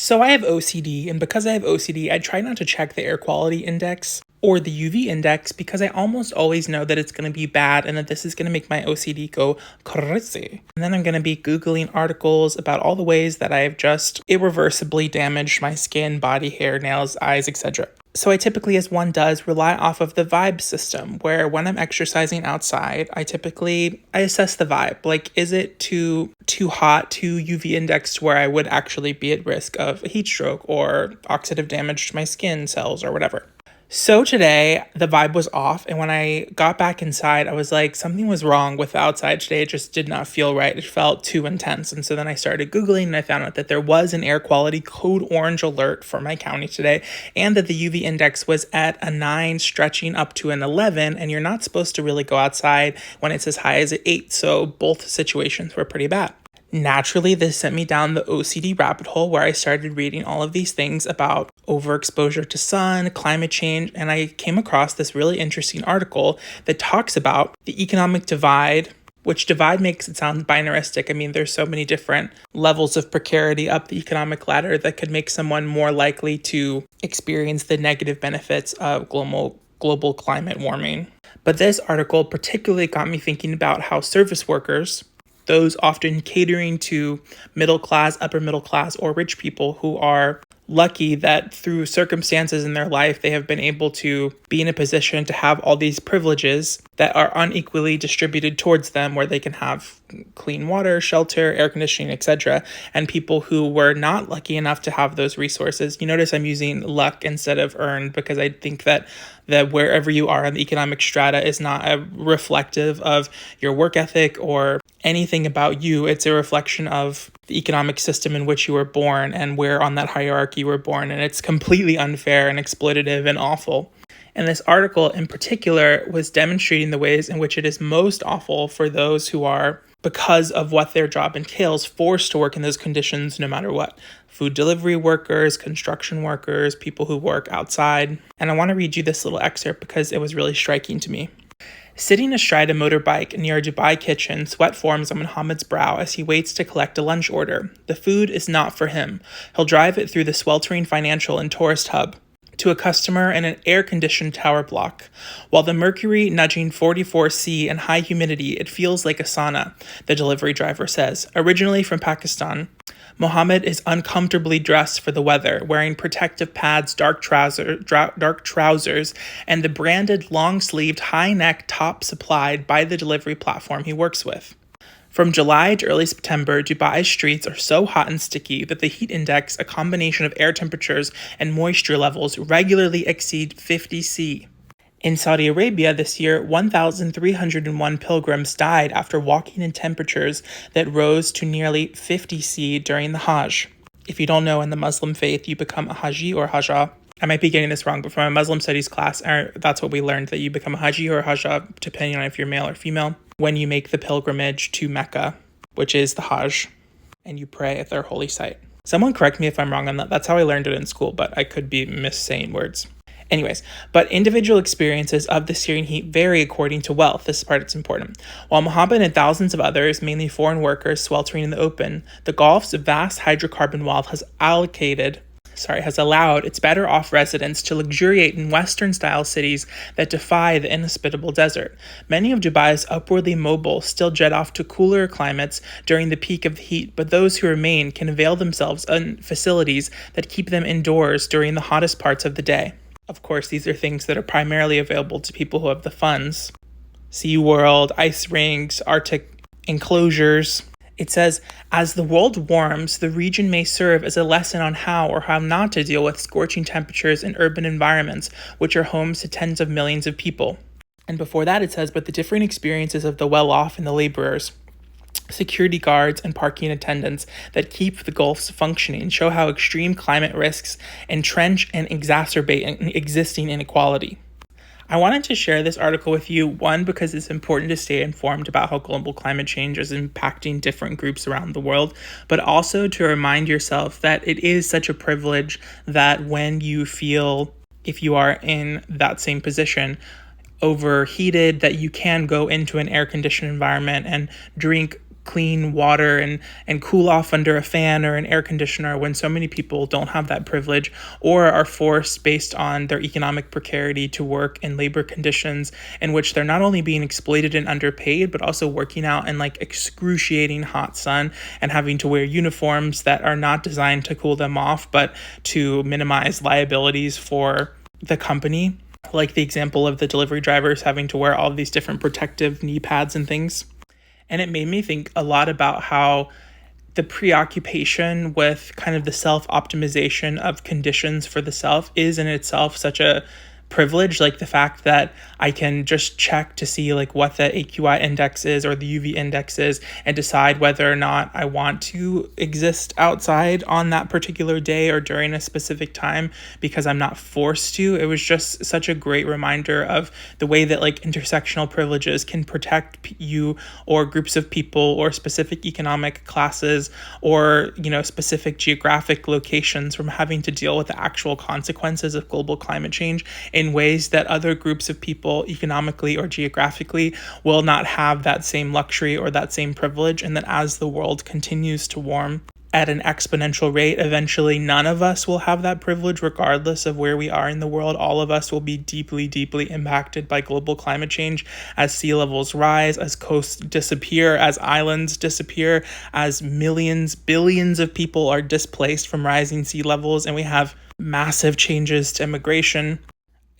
So I have OCD, and because I have OCD, I try not to check the air quality index or the UV index because I almost always know that it's going to be bad and that this is going to make my OCD go crazy. And then I'm going to be Googling articles about all the ways that I have just irreversibly damaged my skin, body, hair, nails, eyes, etc. So I typically, as one does, rely off of the vibe system, where when I'm exercising outside, I assess the vibe. Like, is it too hot, too UV indexed where I would actually be at risk of a heat stroke or oxidative damage to my skin cells or whatever? So today, the vibe was off, and when I got back inside, I was like, something was wrong with the outside today. It just did not feel right. It felt too intense. And so then I started Googling, and I found out that there was an air quality code orange alert for my county today, and that the UV index was at a 9, stretching up to an 11, and you're not supposed to really go outside when it's as high as an 8. So both situations were pretty bad. Naturally, this sent me down the OCD rabbit hole where I started reading all of these things about overexposure to sun, climate change, and I came across this really interesting article that talks about the economic divide, which divide makes it sound binaristic. I mean, there's so many different levels of precarity up the economic ladder that could make someone more likely to experience the negative benefits of global climate warming. But this article particularly got me thinking about how service workers, those often catering to middle class, upper middle class, or rich people who are lucky that through circumstances in their life, they have been able to be in a position to have all these privileges that are unequally distributed towards them, where they can have clean water, shelter, air conditioning, etc. And people who were not lucky enough to have those resources. You notice I'm using luck instead of earned because I think that wherever you are in the economic strata is not a reflective of your work ethic or anything about you. It's a reflection of the economic system in which you were born and where on that hierarchy you were born. And it's completely unfair and exploitative and awful. And this article in particular was demonstrating the ways in which it is most awful for those who are, because of what their job entails, forced to work in those conditions no matter what. Food delivery workers, construction workers, people who work outside. And I want to read you this little excerpt because it was really striking to me. Sitting astride a motorbike near a Dubai kitchen, sweat forms on Mohammed's brow as he waits to collect a lunch order. The food is not for him. He'll drive it through the sweltering financial and tourist hub to a customer in an air-conditioned tower block. While the mercury nudging 44°C and high humidity, it feels like a sauna, the delivery driver says. Originally from Pakistan, Mohammed is uncomfortably dressed for the weather, wearing protective pads, dark trousers, and the branded long-sleeved high-neck top supplied by the delivery platform he works with. From July to early September, Dubai's streets are so hot and sticky that the heat index, a combination of air temperatures and moisture levels, regularly exceed 50°C. In Saudi Arabia this year, 1,301 pilgrims died after walking in temperatures that rose to nearly 50°C during the Hajj. If you don't know, in the Muslim faith, you become a Haji or Hajjah. I might be getting this wrong, but from a Muslim studies class, that's what we learned, that you become a Haji or a Hajjah, depending on if you're male or female, when you make the pilgrimage to Mecca, which is the Hajj, and you pray at their holy site. Someone correct me if I'm wrong on that. That's how I learned it in school, but I could be missaying words. Anyways, but individual experiences of the Syrian heat vary according to wealth. This part is important. While Mohammed and thousands of others, mainly foreign workers, sweltering in the open, the Gulf's vast hydrocarbon wealth has allowed its better-off residents to luxuriate in Western-style cities that defy the inhospitable desert. Many of Dubai's upwardly mobile still jet off to cooler climates during the peak of the heat, but those who remain can avail themselves of facilities that keep them indoors during the hottest parts of the day. Of course, these are things that are primarily available to people who have the funds. SeaWorld, ice rinks, Arctic enclosures. It says, as the world warms, the region may serve as a lesson on how or how not to deal with scorching temperatures in urban environments, which are homes to tens of millions of people. And before that it says, but the differing experiences of the well-off and the laborers, security guards and parking attendants that keep the Gulfs functioning show how extreme climate risks entrench and exacerbate existing inequality. I wanted to share this article with you, one, because it's important to stay informed about how global climate change is impacting different groups around the world, but also to remind yourself that it is such a privilege that when you feel, if you are in that same position, overheated, that you can go into an air-conditioned environment and drink clean water and cool off under a fan or an air conditioner when so many people don't have that privilege or are forced based on their economic precarity to work in labor conditions in which they're not only being exploited and underpaid, but also working out in like excruciating hot sun and having to wear uniforms that are not designed to cool them off, but to minimize liabilities for the company. Like the example of the delivery drivers having to wear all of these different protective knee pads and things. And it made me think a lot about how the preoccupation with kind of the self-optimization of conditions for the self is in itself such a privilege, like the fact that I can just check to see like what the AQI index is or the UV index is and decide whether or not I want to exist outside on that particular day or during a specific time because I'm not forced to. It was just such a great reminder of the way that like intersectional privileges can protect you or groups of people or specific economic classes or, you know, specific geographic locations from having to deal with the actual consequences of global climate change in ways that other groups of people economically or geographically will not have that same luxury or that same privilege. And that as the world continues to warm at an exponential rate, eventually none of us will have that privilege regardless of where we are in the world. All of us will be deeply, deeply impacted by global climate change as sea levels rise, as coasts disappear, as islands disappear, as millions, billions of people are displaced from rising sea levels, and we have massive changes to immigration.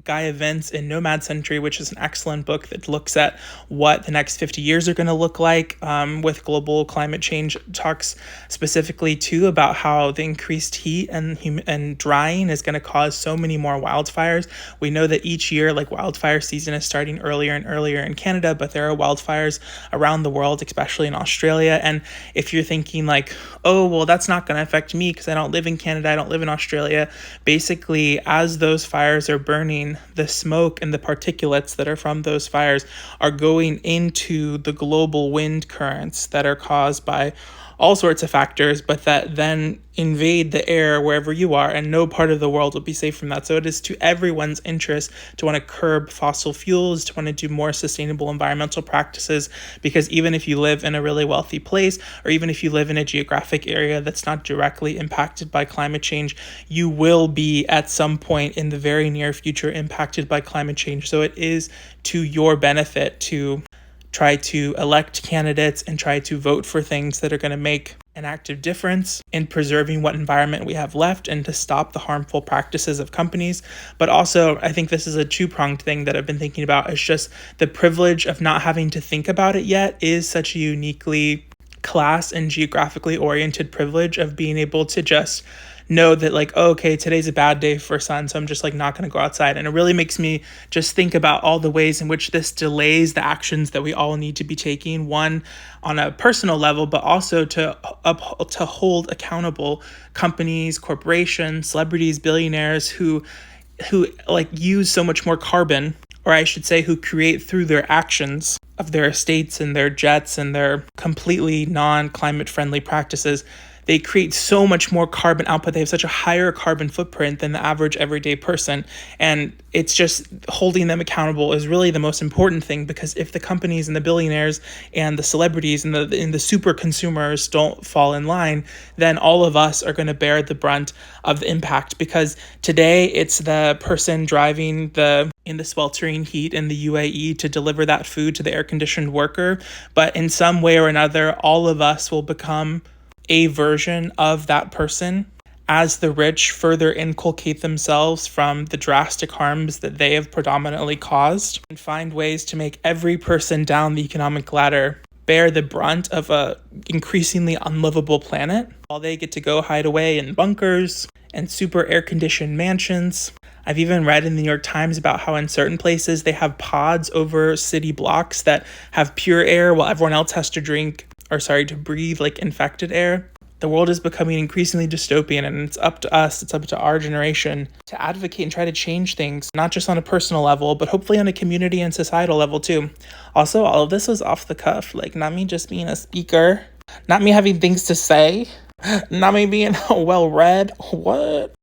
Guy Events in Nomad Century, which is an excellent book that looks at what the next 50 years are going to look like with global climate change, talks specifically too about how the increased heat and drying is going to cause so many more wildfires. We know that each year, like wildfire season is starting earlier and earlier in Canada, but there are wildfires around the world, especially in Australia. And if you're thinking like, oh, well, that's not going to affect me because I don't live in Canada, I don't live in Australia. Basically, as those fires are burning, the smoke and the particulates that are from those fires are going into the global wind currents that are caused by all sorts of factors, but that then invade the air wherever you are, and no part of the world will be safe from that. So it is to everyone's interest to want to curb fossil fuels, to want to do more sustainable environmental practices, because even if you live in a really wealthy place, or even if you live in a geographic area that's not directly impacted by climate change, you will be at some point in the very near future impacted by climate change. So it is to your benefit to try to elect candidates and try to vote for things that are going to make an active difference in preserving what environment we have left and to stop the harmful practices of companies. But also, I think this is a two-pronged thing that I've been thinking about. Is just the privilege of not having to think about it yet is such a uniquely class and geographically oriented privilege of being able to just know that like, oh, okay, today's a bad day for sun, so I'm just like not going to go outside. And it really makes me just think about all the ways in which this delays the actions that we all need to be taking, one on a personal level, but also to hold accountable companies, corporations, celebrities, billionaires who like use so much more carbon, or I should say who create through their actions of their estates and their jets and their completely non-climate friendly practices. They create so much more carbon output. They have such a higher carbon footprint than the average everyday person. And it's just holding them accountable is really the most important thing, because if the companies and the billionaires and the celebrities and the super consumers don't fall in line, then all of us are going to bear the brunt of the impact. Because today it's the person driving in the sweltering heat in the UAE to deliver that food to the air-conditioned worker. But in some way or another, all of us will become a version of that person as the rich further inculcate themselves from the drastic harms that they have predominantly caused and find ways to make every person down the economic ladder bear the brunt of a increasingly unlivable planet, while they get to go hide away in bunkers and super air-conditioned mansions. I've even read in the New York Times about how in certain places they have pods over city blocks that have pure air while everyone else has to breathe like infected air. The world is becoming increasingly dystopian, and it's up to us, it's up to our generation to advocate and try to change things, not just on a personal level, but hopefully on a community and societal level too. Also, all of this was off the cuff, like not me just being a speaker, not me having things to say, not me being well read. What?